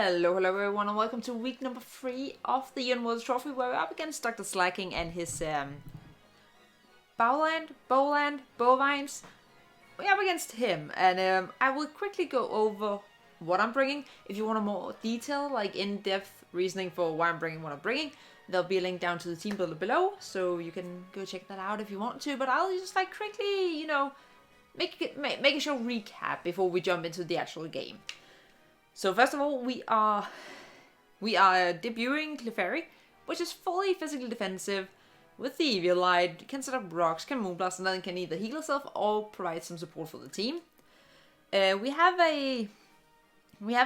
Hello everyone and welcome to week number 3 of the World Trophy, where we're up against Dr. Slaking and his Bowland Bovines. We're up against him, and I will quickly go over what I'm bringing. If you want a more detailed, like in-depth reasoning for why I'm bringing what I'm bringing, there'll be a link down to the team builder below, so you can go check that out if you want to. But I'll just like quickly, make a short recap before we jump into the actual game. So first of all, we are debuting Clefairy, which is fully physically defensive with the EWT, can set up rocks, can moonblast, and then can either heal herself or provide some support for the team. We have a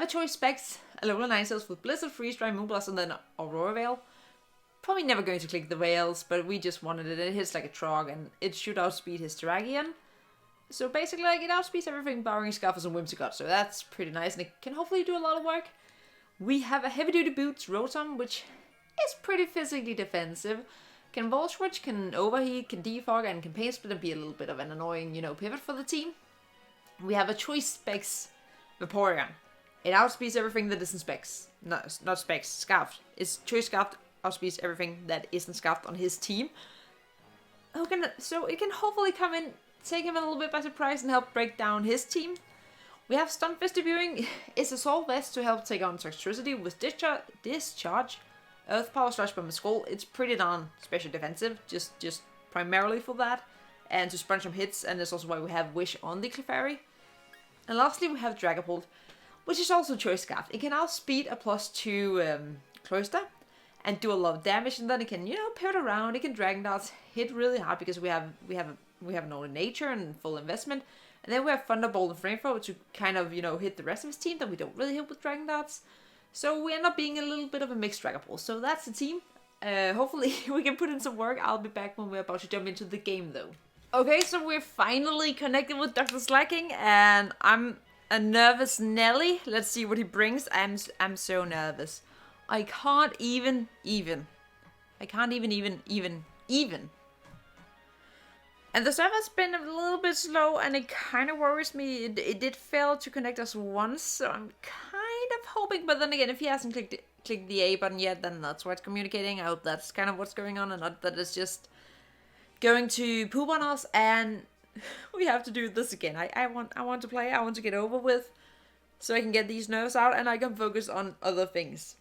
choice specs, a level 9 cells with Blizzard, Freeze Dry, Moonblast, and then Aurora Veil. Probably never going to click the Veils, but we just wanted it. It hits like a Trog, and it should outspeed his Terragion. So basically, like, it outspeeds everything barring Scuffles and Whimsicott, so that's pretty nice, and it can hopefully do a lot of work. We have a heavy-duty boots, Rotom, which is pretty physically defensive. Can Volt Switch, can Overheat, can Defog, and can Pain Split and be a little bit of an annoying, pivot for the team. We have a choice specs, Vaporeon. It outspeeds everything that isn't specs. No, not specs, Scarfed. It's choice Scarfed, outspeeds everything that isn't Scarfed on his team. So it can hopefully come in, take him a little bit by surprise and help break down his team. We have Stunfisk debuting. It's Assault Vest to help take on Toxtricity with Discharge, Earth Power Slash Bomb Skull. It's pretty darn special defensive, just primarily for that, and to sponge some hits, and that's also why we have Wish on the Clefairy. And lastly, we have Dragapult, which is also Choice Scarf. It can outspeed a +2 Cloyster and do a lot of damage, and then it can, pivot around. It can Dragon Darts, hit really hard because we have an older nature and full investment. And then we have Thunderbolt and Flamethrower to kind of, hit the rest of his team that we don't really hit with Dragon Darts. So we end up being a little bit of a mixed Dragapult. So that's the team. Hopefully we can put in some work. I'll be back when we're about to jump into the game though. Okay, so we're finally connected with Dr. Slaking, and I'm a nervous Nelly. Let's see what he brings. I'm so nervous. I can't even. I can't even. And the server's been a little bit slow, and it kind of worries me. It did fail to connect us once, so I'm kind of hoping. But then again, if he hasn't clicked the A button yet, then that's why it's communicating. I hope that's kind of what's going on, and not that it's just going to poop on us, and we have to do this again. I want to play. I want to get over with, so I can get these nerves out, and I can focus on other things,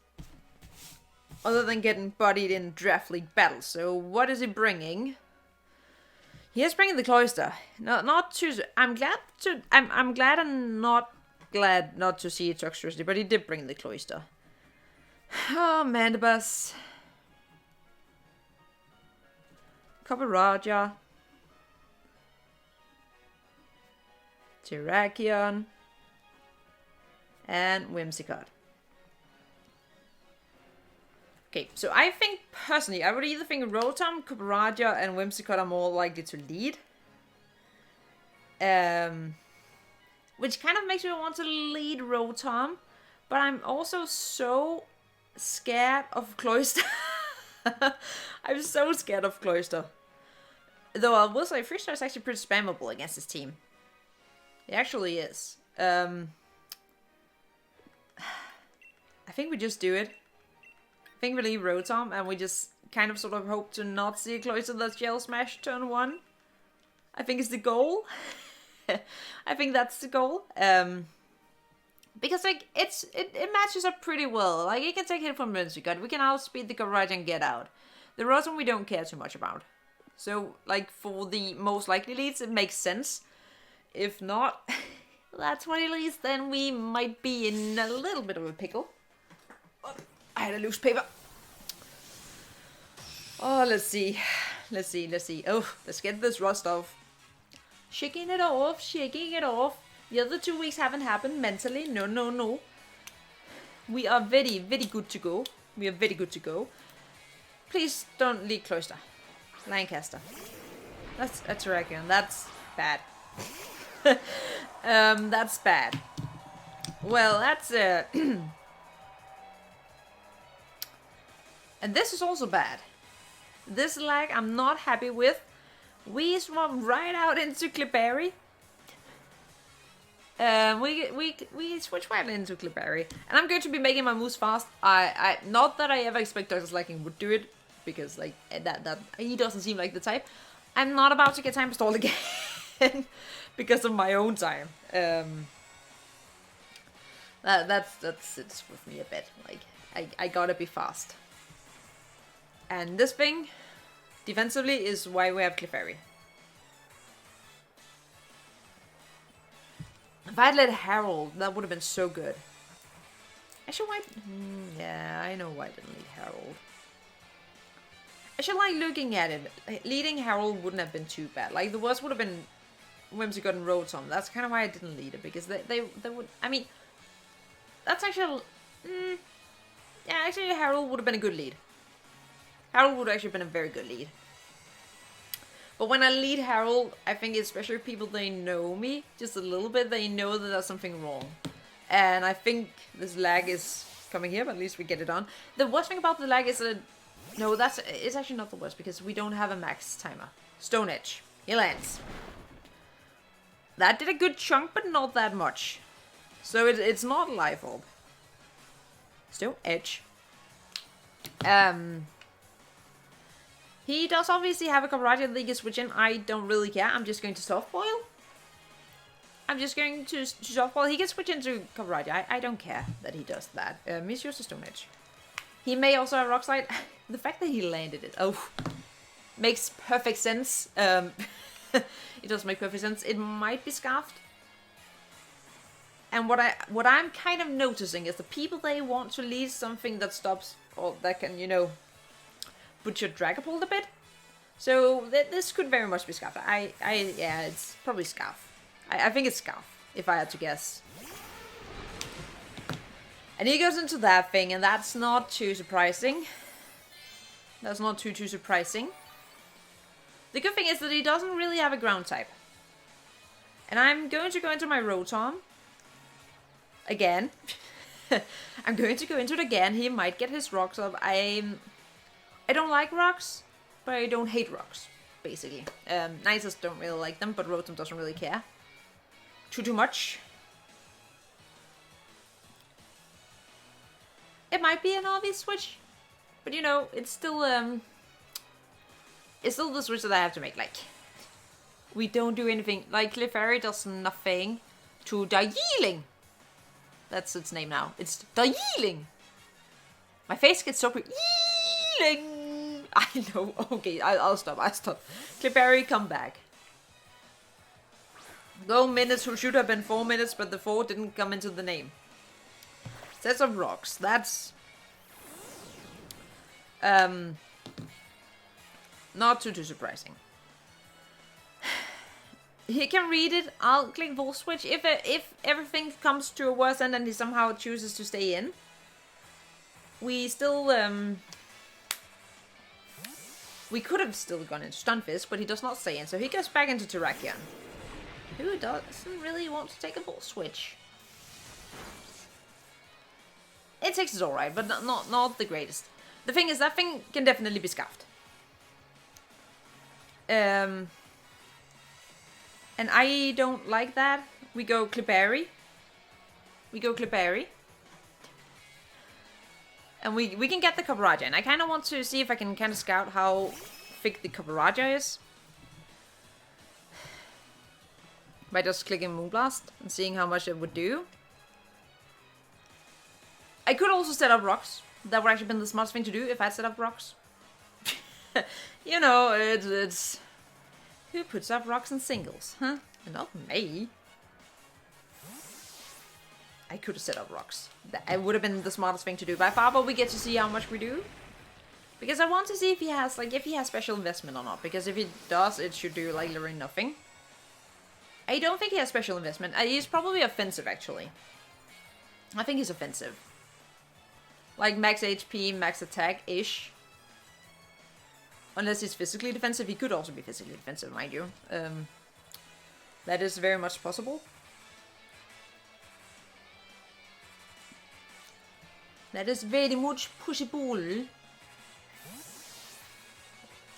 other than getting bodied in draft league battles. So what is he bringing? He is bringing the Cloyster. Not too. I'm glad and not glad not to see Toxtricity, but he did bring the Cloyster. Oh, Mandibus. Copperajah. Terrakion. And Whimsicott. Okay, so I think, personally, I would either think Rotom, Copperajah, and Whimsicott are more likely to lead. Which kind of makes me want to lead Rotom. But I'm also so scared of Cloyster. I'm so scared of Cloyster. Though I will say, Freeze Dry is actually pretty spammable against this team. It actually is. I think we just do it. I think we leave Rotom, and we just kind of sort of hope to not see a Cloyster that's Gel Smash turn 1. I think it's the goal. I think that's the goal. Because like it matches up pretty well. Like, it can take hit from Whimsicott. We can outspeed the Copperajah and get out. The Rotom we don't care too much about. So like for the most likely leads, it makes sense. If not, that's what he leads, then we might be in a little bit of a pickle. I had a loose paper. Oh, let's see. Oh, let's get this rust off. Shaking it off. The other 2 weeks haven't happened mentally. No. We are very, very good to go. Please don't lead Cloyster. Lancaster. That's a Terrakion. That's bad. That's bad. Well, that's and this is also bad. This lag I'm not happy with. We swam right out into Clefairy. We switch right into Clipberry, and I'm going to be making my moves fast. I not that I ever expect Dr. Slaking would do it, because like that he doesn't seem like the type. I'm not about to get time stalled again because of my own time. That sits with me a bit. Like I gotta be fast. And this thing, defensively, is why we have Clipberry. If I had let Harold, that would have been so good. Actually, why? Yeah, I know why I didn't lead Harold. Actually, like looking at it, leading Harold wouldn't have been too bad. Like the worst would have been Whimsy and Rotom. That's kind of why I didn't lead it, because they would. I mean, that's actually. Yeah, actually, Harold would have been a good lead. Harold would have actually been a very good lead. But when I lead Harold, I think especially people, they know me just a little bit. They know that there's something wrong. And I think this lag is coming here, but at least we get it on. The worst thing about the lag is that... No, it's actually not the worst, because we don't have a max timer. Stone Edge. He lands. That did a good chunk, but not that much. So it's not Life Orb. Stone Edge. He does obviously have a Copperajah that he can switch in. I don't really care. I'm just going to soft boil. I'm just going to soft boil. He can switch into Copperajah. I don't care that he does that. He's used to Stone Edge. He may also have Rock Slide. The fact that he landed it, makes perfect sense. It does make perfect sense. It might be Scarfed. And what I'm kind of noticing is the people, they want to lead something that stops, or that can, you know, butcher Dragapult a bit. So this could very much be Scarf. Yeah, it's probably Scarf. I think it's Scarf, if I had to guess. And he goes into that thing, and that's not too surprising. That's not too surprising. The good thing is that he doesn't really have a ground type. And I'm going to go into my Rotom. Again. I'm going to go into it again. He might get his rocks up. I don't like rocks, but I don't hate rocks, basically. Nicers don't really like them, but Rotom doesn't really care. Too much. It might be an obvious switch, but you know, it's still the switch that I have to make. Like, we don't do anything. Like, Clefairy does nothing to Darjeeling. That's its name now. It's Darjeeling. My face gets so Darjeeling. I know. Okay, I'll stop. Clefairy, come back. Go minutes who should have been 4 minutes, but the 4 didn't come into the name. Sets of rocks. That's not too surprising. He can read it. I'll click Volt Switch. If everything comes to a worse end and he somehow chooses to stay in, we still we could have still gone into Stunfisk, but he does not stay in, so he goes back into Terrakion, who doesn't really want to take a Volt Switch. It takes is alright, but not the greatest. The thing is, that thing can definitely be Scuffed. And I don't like that. We go Clipberry. And we can get the Copperajah. And I kind of want to see if I can kind of scout how thick the Copperajah is. By just clicking Moonblast and seeing how much it would do. I could also set up rocks. That would actually been the smartest thing to do if I had set up rocks. You know, it's... Who puts up rocks in singles, huh? Not me. I could have set up rocks. That would have been the smartest thing to do by far, but we get to see how much we do. Because I want to see if he has, like, if he has special investment or not. Because if he does, it should do, like, literally nothing. I don't think he has special investment. He's probably offensive, actually. I think he's offensive. Like, max HP, max attack-ish. Unless he's physically defensive. He could also be physically defensive, mind you. That is very much possible. That is very much possible.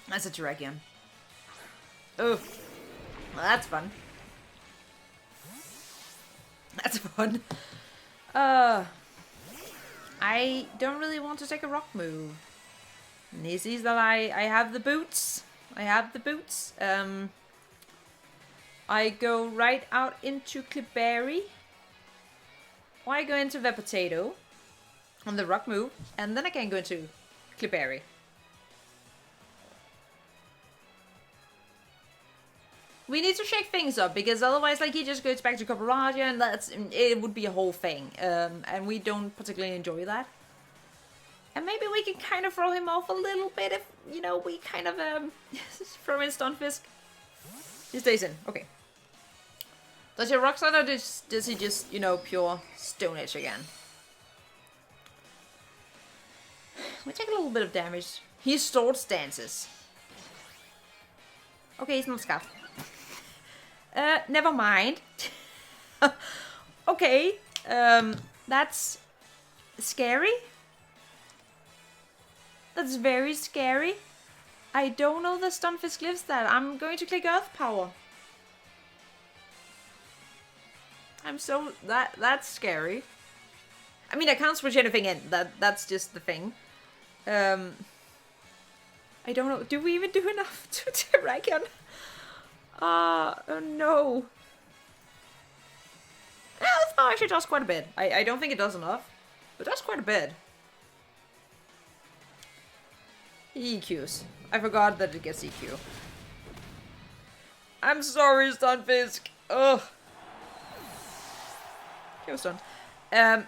That's a Terrakion. Oh, well, that's fun. That's fun. I don't really want to take a rock move. And he sees that I have the boots. I go right out into Clipberry. Or I go into the potato on the rock move. And then I can go into Clipberry. We need to shake things up, because otherwise, like, he just goes back to Copperajah, and it would be a whole thing. And we don't particularly enjoy that. And maybe we can kind of throw him off a little bit if, you know, we kind of throw in Stunfisk. He stays in. Okay. Does he rock slide, or does he just, you know, pure Stone Edge again? We take a little bit of damage. He sword stances. Okay, he's not scuffed. Never mind. Okay, that's scary. That's very scary. I don't know the Stunfisk lives that. I'm going to click Earth Power. That's scary. I mean, I can't switch anything in. That's just the thing. I don't know. Do we even do enough to Terrakion? Oh no. Earth Power actually does quite a bit. I don't think it does enough, but it does quite a bit. EQs. I forgot that it gets EQ. I'm sorry, Stunfisk. Ugh. Okay, was done. I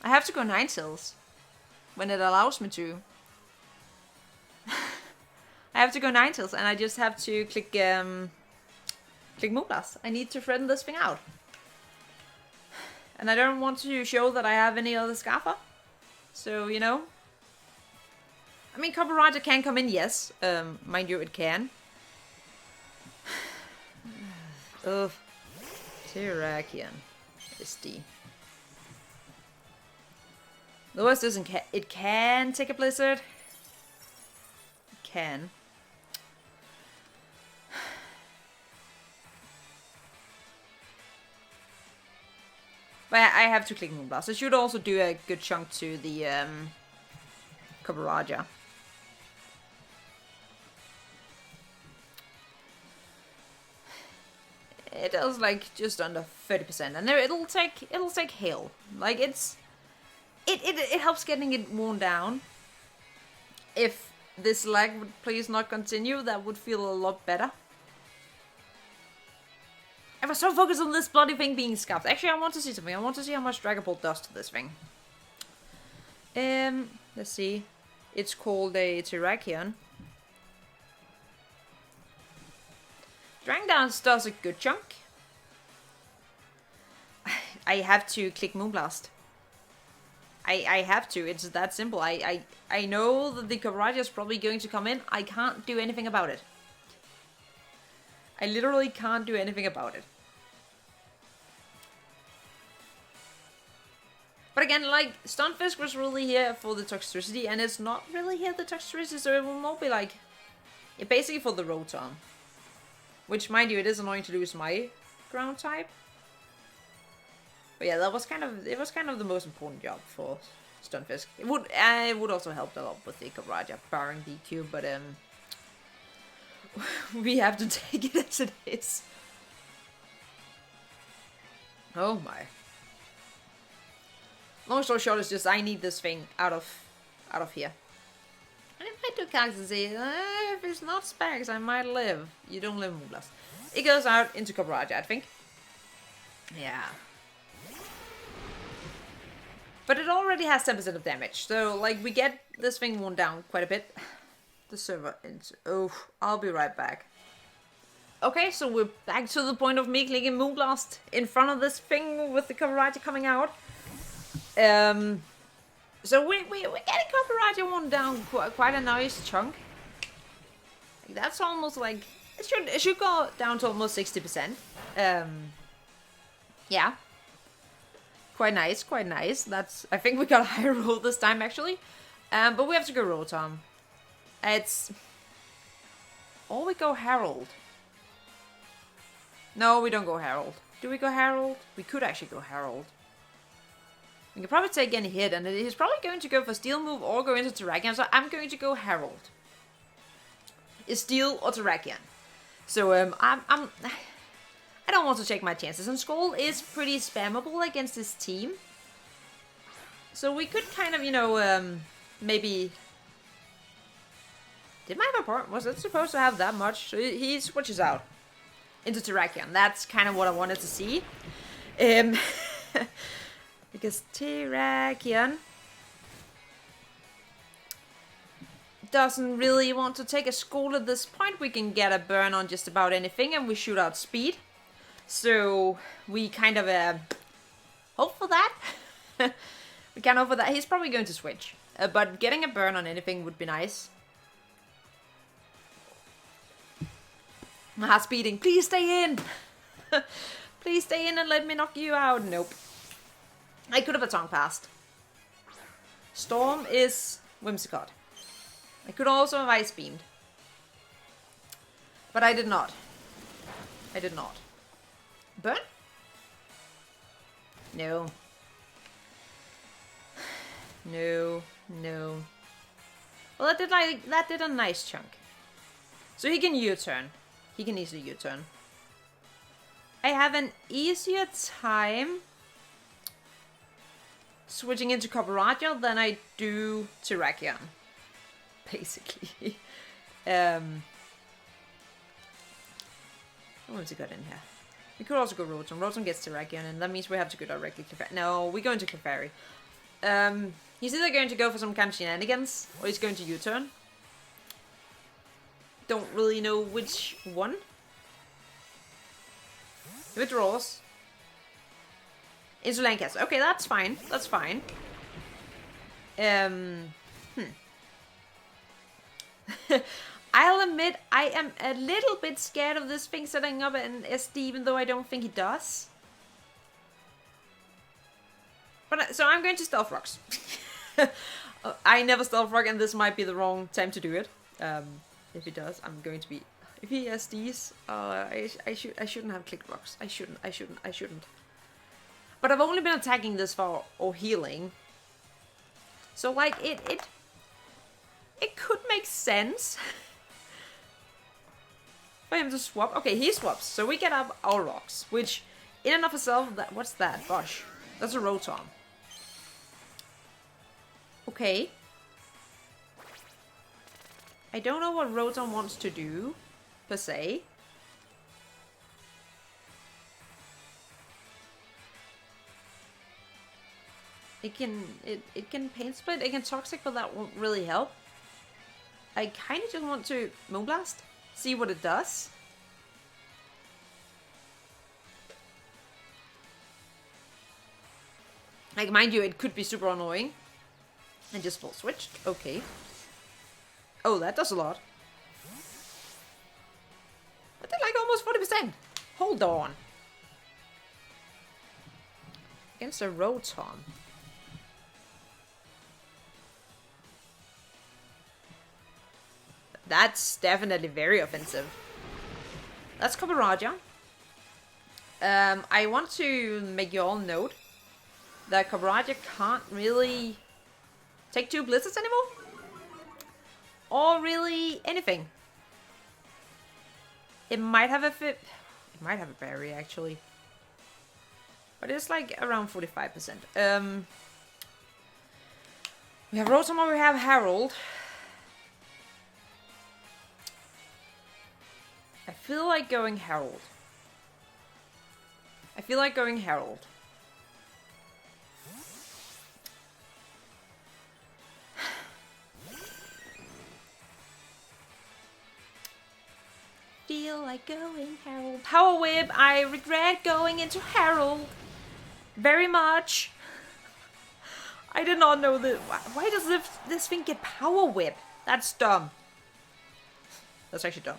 have to go Ninetales when it allows me to. I have to go Ninetales, and I just have to click Moonblast. I need to threaten this thing out. And I don't want to show that I have any other Scarfa. So, you know. I mean, Copperajah can come in, yes. Mind you, it can. Ugh. Terrakion. SD. The worst isn't it can take a blizzard. It can. But I have to click Moonblast. I should also do a good chunk to the Copperajah. It does like just under 30%, and it'll take hail. Like it helps getting it worn down. If this lag would please not continue, that would feel a lot better. I was so focused on this bloody thing being scuffed. Actually, I want to see something. I want to see how much Dragon Bolt does to this thing. Let's see. It's called a Terrakion. Dragon Dance does a good chunk. I have to click Moonblast. I have to. It's that simple. I know that the Copperajah is probably going to come in. I can't do anything about it. I literally can't do anything about it. But again, like, Stunfisk was really here for the toxicity, and it's not really here the toxicity, so it will more be like, basically for the Rotom. Which, mind you, it is annoying to lose my ground type. But yeah, it was kind of the most important job for Stunfisk. It would also help a lot with the Copperajah barring DQ, but we have to take it as it is. Oh my. Long story short is just I need this thing out of here. And if I do characters say, if it's not Spags, I might live. You don't live, Moonblast. It goes out into Copperajah, I think. Yeah. But it already has 10% of damage, so like we get this thing worn down quite a bit. The server into. Oh, I'll be right back. Okay, so we're back to the point of me clicking Moonblast in front of this thing with the Copperajah coming out. So we're getting Copperajah worn down quite a nice chunk. Like, that's almost like it should go down to almost 60%. Yeah. Quite nice, quite nice. I think we got a higher roll this time actually. But we have to go Rotom. Or we go Herald. No, we don't go Herald. Do we go Herald? We could actually go Herald. We can probably take any hit, and he's probably going to go for Steel move or go into Terrakion, so I'm going to go Herald. Is Steel or Terrakion. So, I don't want to take my chances, and Skull is pretty spammable against his team. So we could kind of, you know, maybe... Did my opponent, was it supposed to have that much? So he switches out into Terrakion. That's kind of what I wanted to see. Because Terrakion doesn't really want to take a Skull at this point. We can get a burn on just about anything, and we shoot out speed. So we kind of hope for that. We can't hope for that. He's probably going to switch. But getting a burn on anything would be nice. Heart speeding. Please stay in. Please stay in and let me knock you out. Nope. I could have a tongue passed. Storm is Whimsicott. I could also have ice beamed. But I did not. I did not. Burn? No. No. No. Well, that did a nice chunk. So he can U-turn. He can easily U-turn. I have an easier time switching into Copperajah than I do Terrakion. Basically. What was it got in here? We could also go Rotom. Rotom gets Terrakion, and that means we have to go directly to Clefairy. No, we go into Clefairy. He's either going to go for some kind of shenanigans, or he's going to U-turn. Don't really know which one. He withdraws. Into Lancaster. Okay, that's fine. That's fine. I'll admit, I am a little bit scared of this thing setting up an SD, even though I don't think he does. But so I'm going to Stealth Rocks. I never Stealth Rock, and this might be the wrong time to do it. If he does, I'm going to be. If he SDs, I shouldn't have clicked rocks. I shouldn't. But I've only been attacking this far or healing. So like it could make sense for him to swap. Okay, he swaps, so we get up our rocks, which in and of itself, what's that? Gosh, that's a Rotom. Okay. I don't know what Rotom wants to do, per se. It can Pain Split, it can Toxic, but that won't really help. I kind of just want to Moonblast, see what it does. Like, mind you, it could be super annoying. And just full switched. Okay. Oh, that does a lot. I did like almost 40%. Hold on. Against a Rotom. That's definitely very offensive. That's Copperajah. I want to make you all note that Copperajah can't really take 2 Blizzards anymore. Or really anything. It might have a berry actually. But it's like around 45%. We have Rotom or we have Herald. I feel like going Herald. Feel like going Herald. Power Whip. I regret going into Herald very much. I did not know that. Why does this thing get Power Whip? That's dumb. That's actually dumb.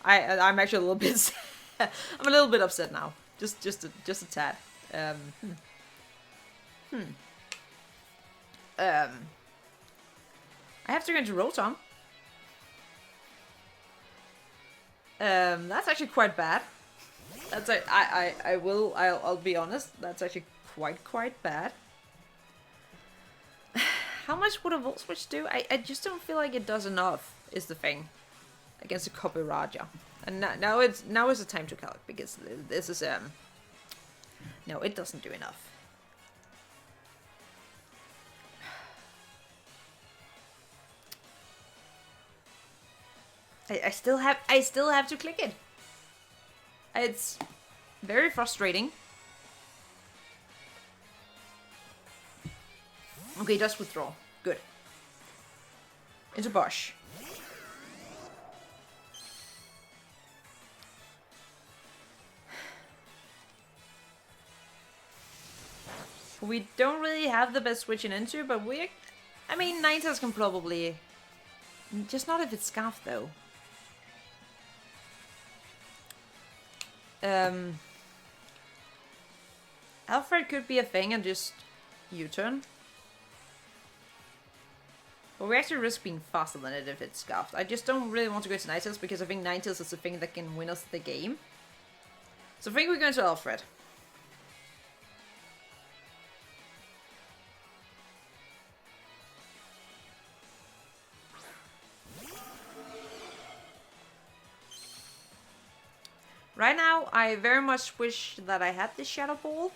I'm actually a little bit. I'm a little bit upset now. Just a tad. I have to go into Rotom. That's actually quite bad. That's I'll be honest, that's actually quite bad. How much would a Volt Switch do? I just don't feel like it does enough, is the thing. Against a Copy Raja. And now is the time to calc, because this is no, it doesn't do enough. I still have to click it. It's very frustrating. Okay, just withdraw. Good. Into Bosch. We don't really have the best switching into, but I mean, Ninetales can probably... Just not if it's Scarf, though. Alfred could be a thing and just U-turn. But we actually risk being faster than it if it's Scarfed. I just don't really want to go to Ninetales because I think Ninetales is the thing that can win us the game. So I think we're going to Alfred. Right now, I very much wish that I had this Shadow Ball.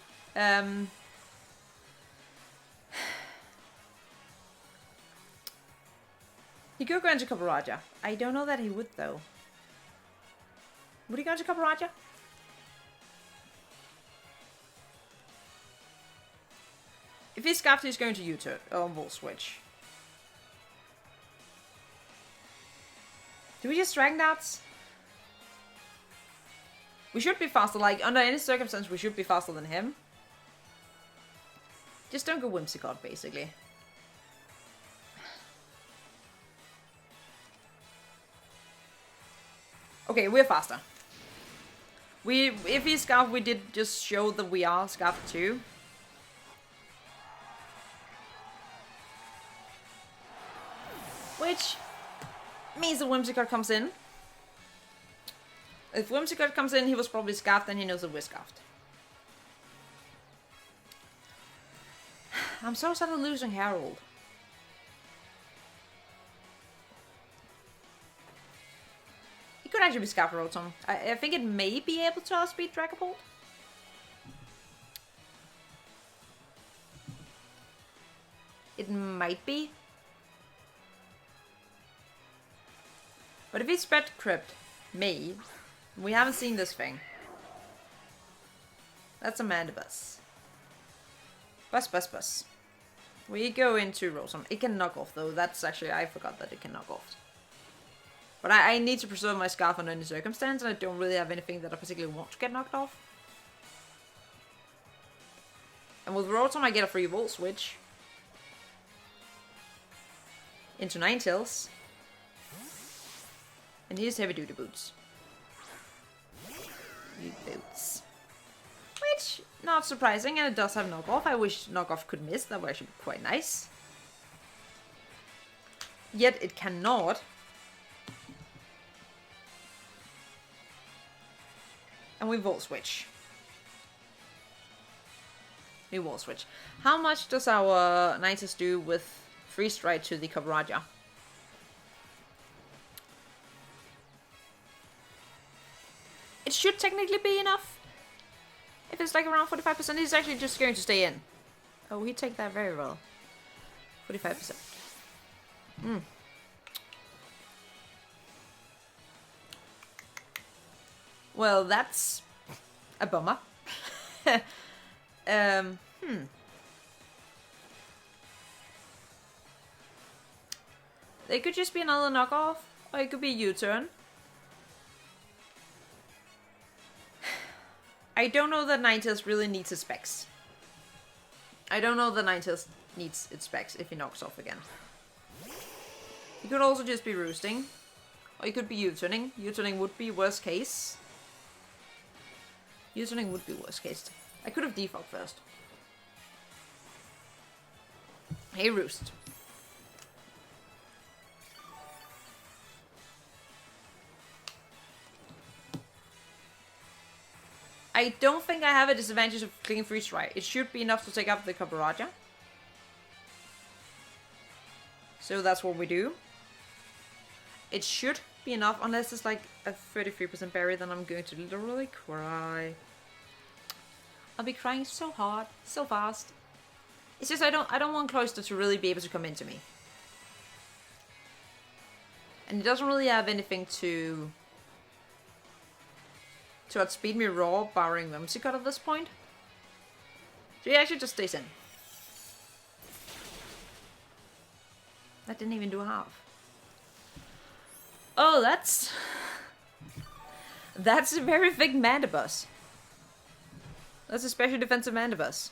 He could go into Kabaraja. I don't know that he would, though. Would he go into Kabaraja? If he's Scarfed, he's going to U-turn on Volt Switch. Do we just Dragon Darts? We should be faster, like, under any circumstance, we should be faster than him. Just don't go Whimsicott, basically. Okay, we're faster. If he's Scarfed, we did just show that we are Scarfed too. Which means the Whimsicott comes in. If Whimsicott comes in, he was probably Scarfed, and he knows that we're Scarfed. I'm so sad of losing Harold. He could actually be Scarfed Rotom. I think it may be able to outspeed Dragapult. It might be. But if he spread Crypt, me, we haven't seen this thing. That's a Mandibus. Bus. We go into Rotom. It can knock off though. That's actually, I forgot that it can knock off. But I need to preserve my Scarf under any circumstance, and I don't really have anything that I particularly want to get knocked off. And with Rotom I get a free Volt Switch. Into Ninetales. And here's Heavy Duty Boots. Boots. Which, not surprising, and it does have knockoff. I wish knockoff could miss, that would actually be quite nice. Yet it cannot. And we Volt Switch. We Volt Switch. How much does our Ninetales do with Freeze Strike to the Kabaraja? It should technically be enough. If it's like around 45%, he's actually just going to stay in. Oh, he take that very well. 45%. Well, that's a bummer. They could just be another knockoff, or it could be U-turn. I don't know that Ninetales really needs its specs. I don't know that Ninetales needs its specs if he knocks off again. He could also just be roosting. Or he could be U-turning. U-turning would be worst case. U-turning would be worst case. I could have default first. Hey, Roost. I don't think I have a disadvantage of clicking Freeze Dry. It should be enough to take up the Cabaraja. So that's what we do. It should be enough, unless it's like a 33% berry, then I'm going to literally cry. I'll be crying so hard, so fast. It's just I don't want Cloyster to really be able to come into me. And it doesn't really have anything to outspeed me raw, barring Whimsicott at this point. So he actually just stays in. That didn't even do half. Oh, that's a very big Mandibus. That's a special defensive Mandibus.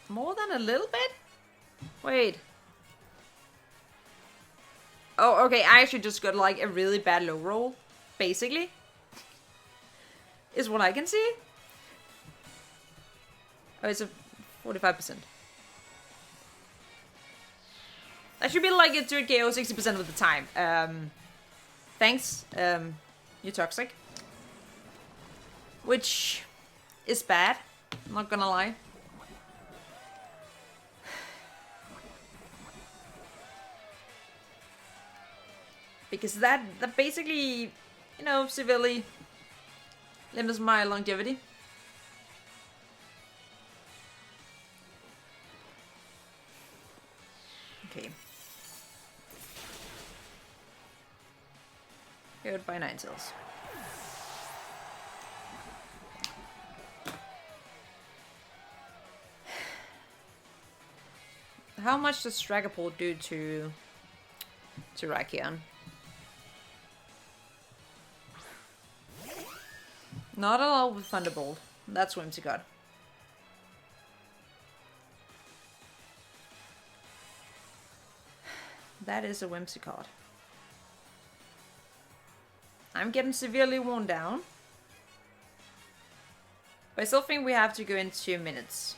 More than a little bit? Wait. Oh, okay, I actually just got like a really bad low roll, basically. Is what I can see. Oh, it's a 45%. That should be like a 2 KO 60% of the time. Thanks, you're toxic. Which is bad, I'm not gonna lie. Because that basically, you know, severely limits my longevity. Okay. Good by 9 cells. How much does Dragapult do to Rakion? Not a lot with Thunderbolt. That's Whimsicott. That is a Whimsicott. I'm getting severely worn down. But I still think we have to go into minutes.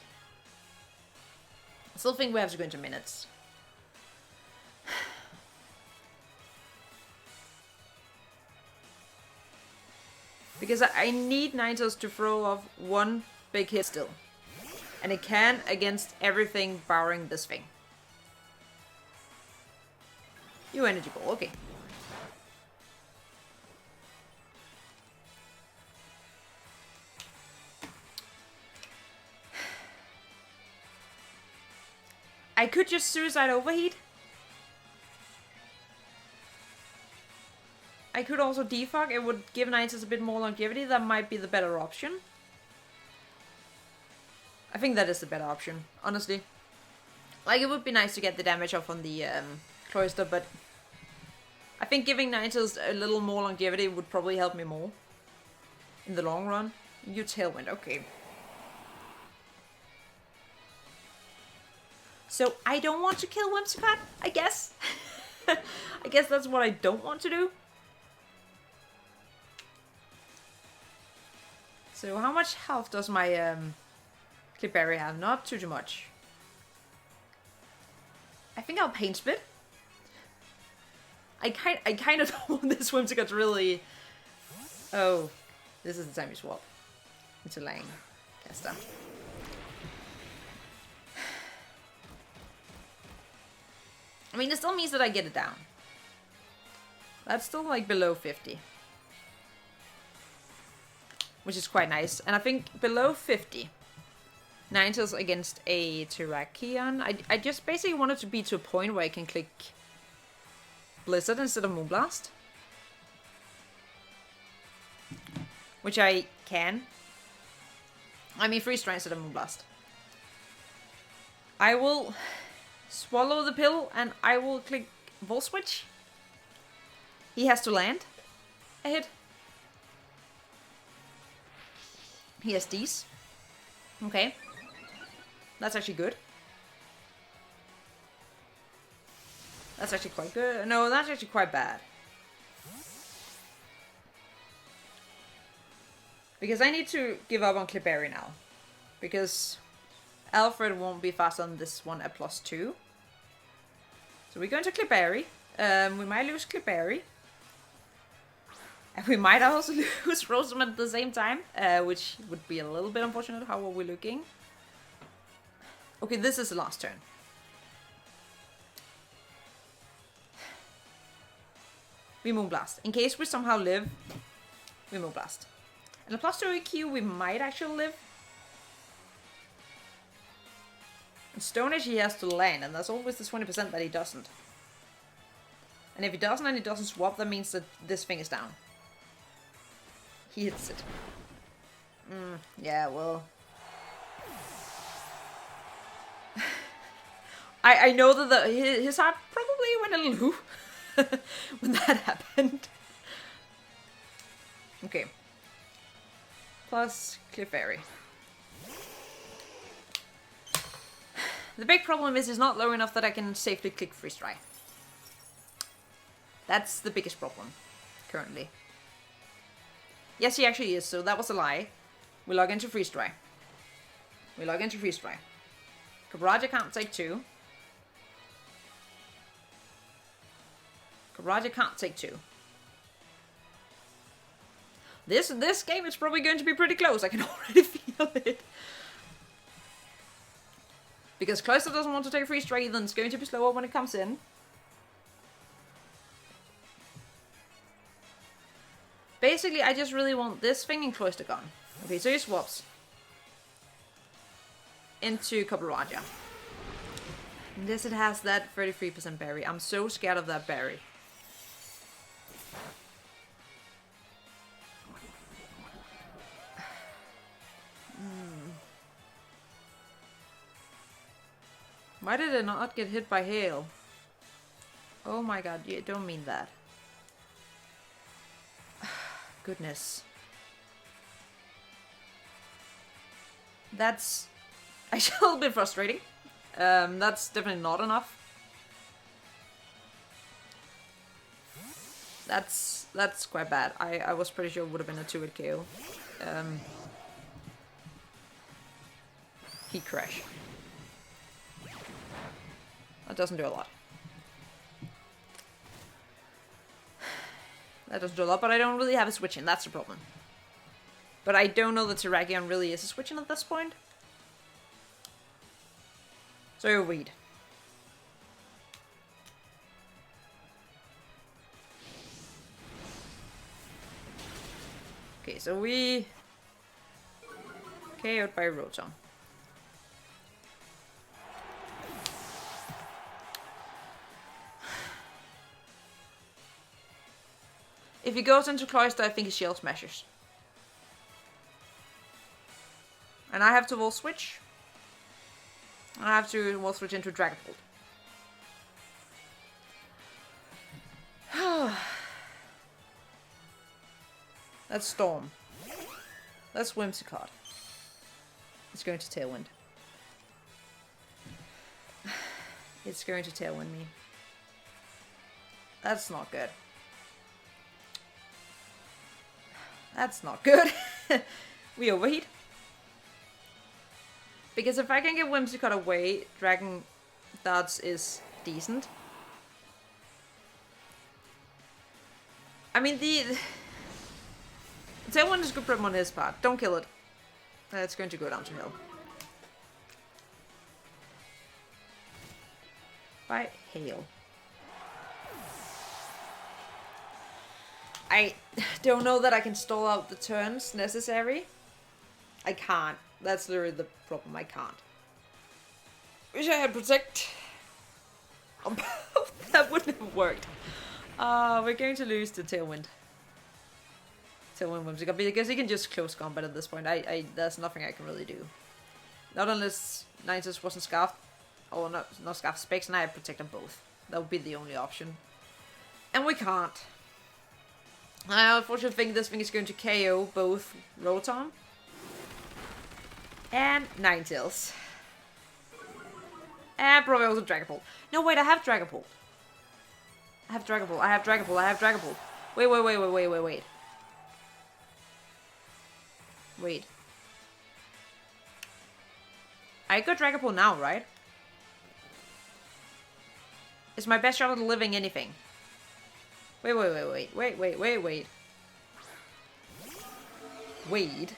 Because I need Ninetales to throw off one big hit still. And it can against everything barring this thing. You energy ball, okay. I could just suicide overheat. I could also defog. It would give Ninetales a bit more longevity. That might be the better option. I think that is the better option, honestly. Like, it would be nice to get the damage off on the Cloyster, but I think giving Ninetales a little more longevity would probably help me more in the long run. You Tailwind, okay. So I don't want to kill Whimsicott, I guess. I guess that's what I don't want to do. So how much health does my Clipberry have? Not too much. I think I'll Pain Split. I kind of don't want this Whimsicott to really... Oh, this is the time you swap into Lang Caster. I mean, it still means that I get it down. That's still like below 50. Which is quite nice. And I think below 50, Ninetales against a Terrakion. I just basically want it to be to a point where I can click Blizzard instead of Moonblast. Which I can. I mean, Freeze Dry instead of Moonblast. I will swallow the pill and I will click Volt Switch. He has to land a hit. He has these. Okay. That's actually good. That's actually quite good. No, that's actually quite bad. Because I need to give up on Clipberry now. Because Alfred won't be fast on this one at +2. So we're going to Clipberry. We might lose Clipberry. And we might also lose Rosamund at the same time, which would be a little bit unfortunate. How are we looking? Okay, this is the last turn. We Moonblast. In case we somehow live, we Moonblast. And a +2 EQ, we might actually live. In Stone Age, he has to land, and there's always the 20% that he doesn't. And if he doesn't and he doesn't swap, that means that this thing is down. He hits it. Yeah, well. I know that his heart probably went a little hoo when that happened. Okay. Plus Clefairy. The big problem is it's not low enough that I can safely click Freeze Dry. That's the biggest problem, currently. Yes, he actually is, so that was a lie. We log into Freeze Dry. We log into Freeze Dry. Kabraja can't take 2. Kabraja can't take 2. This game is probably going to be pretty close. I can already feel it. Because Cloyster doesn't want to take a Freeze Dry, then it's going to be slower when it comes in. Basically, I just really want this thing and Cloyster gone. Okay, so he swaps into Kabraja. And this, it has that 33% berry. I'm so scared of that berry. Why did it not get hit by hail? Oh my god, you don't mean that. Goodness. That's actually a little bit frustrating. That's definitely not enough. That's quite bad. I was pretty sure it would have been a 2-hit KO. Heat Crash. That doesn't do a lot. That doesn't do a lot, but I don't really have a switch in. That's the problem. But I don't know that Terrakion really is a switch in at this point. So read. Okay, so we KO'd by Rotom. If he goes into Cloyster, I think he Shield Smashes. And I have to Volt Switch. I have to Volt Switch into Dragapult. That's Storm. That's Whimsicott. It's going to Tailwind. It's going to Tailwind me. That's not good. That's not good. We overheat. Because if I can get Whimsicott away, Dragon Dodge is decent. I mean, the Tailwind is good problem on his part. Don't kill it. It's going to go down to hill. By hail. I don't know that I can stall out the turns necessary. I can't. That's literally the problem. I can't. Wish I had Protect. That wouldn't have worked. We're going to lose to Tailwind. Tailwind Whimsicott, because he can just close combat at this point. There's nothing I can really do. Not unless Ninetales wasn't Scarfed. Or not Scarfed Specs, and I have Protect them both. That would be the only option. And we can't. I unfortunately think this thing is going to KO both Rotom and Ninetales. And probably also Dragapult. No, wait, I have Dragapult. I have Dragapult. I have Dragapult. I have Dragapult. Wait. Wait. I got Dragapult now, right? It's my best shot at living anything. Wait. Wade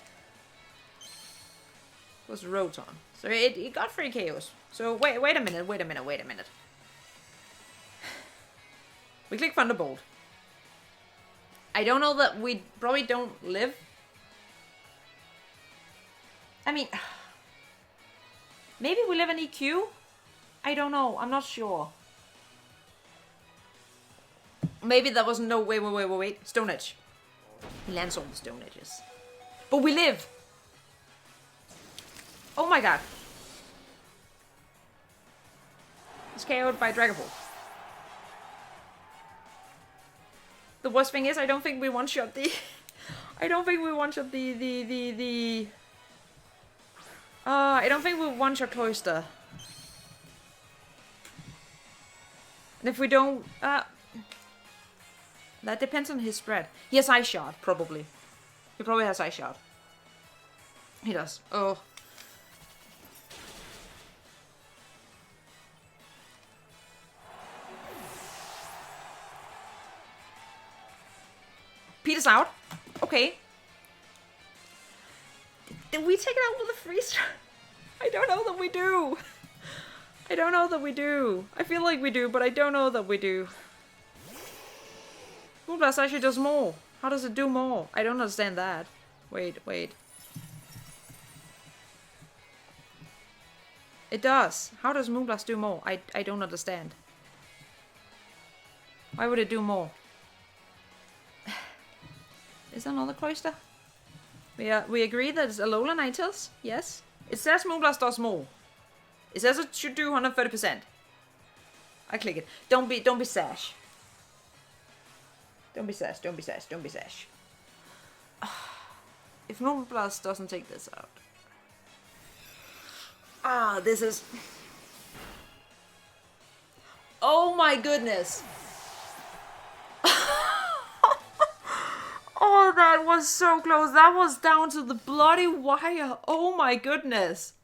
was Rotom. So it got 3 KOs. So wait a minute. We click Thunderbolt. I don't know that we probably don't live. I mean, maybe we live in EQ? I don't know. I'm not sure. Maybe that wasn't no wait. Stone Edge. He lands all the Stone Edges. But we live! Oh my god. It's KO'd by Dragon Ball. The worst thing is I don't think we one-shot the... I don't think we one-shot the... I don't think we one-shot Cloyster. And if we don't... that depends on his spread. He has Ice Shot, probably. He probably has Ice Shot. He does. Oh. Peter's out. Okay. Did we take it out with a freeze? I don't know that we do. I don't know that we do. I feel like we do, but I don't know that we do. Moonblast actually does more. How does it do more? I don't understand that. Wait. It does. How does Moonblast do more? I don't understand. Why would it do more? Is there another Cloyster? We agree that it's Alola Ninetales? Yes. It says Moonblast does more. It says it should do 130%. I click it. Don't be sash. Don't be sash. If Moonblast doesn't take this out. This is... Oh my goodness. Oh, that was so close. That was down to the bloody wire. Oh my goodness.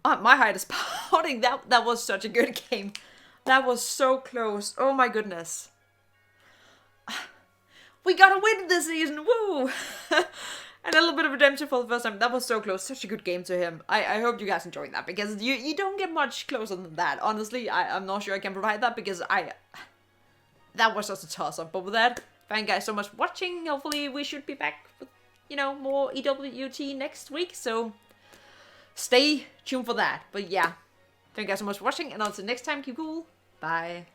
My heart is pounding. That was such a good game. That was so close. Oh my goodness. We got a win this season. Woo! And a little bit of redemption for the first time. That was so close. Such a good game to him. I hope you guys enjoyed that, because you don't get much closer than that. Honestly, I'm not sure I can provide that, because that was just a toss-up. But with that, thank you guys so much for watching. Hopefully we should be back with, more EWT next week. So stay tuned for that. But yeah, thank you guys so much for watching. And until next time, keep cool. Bye.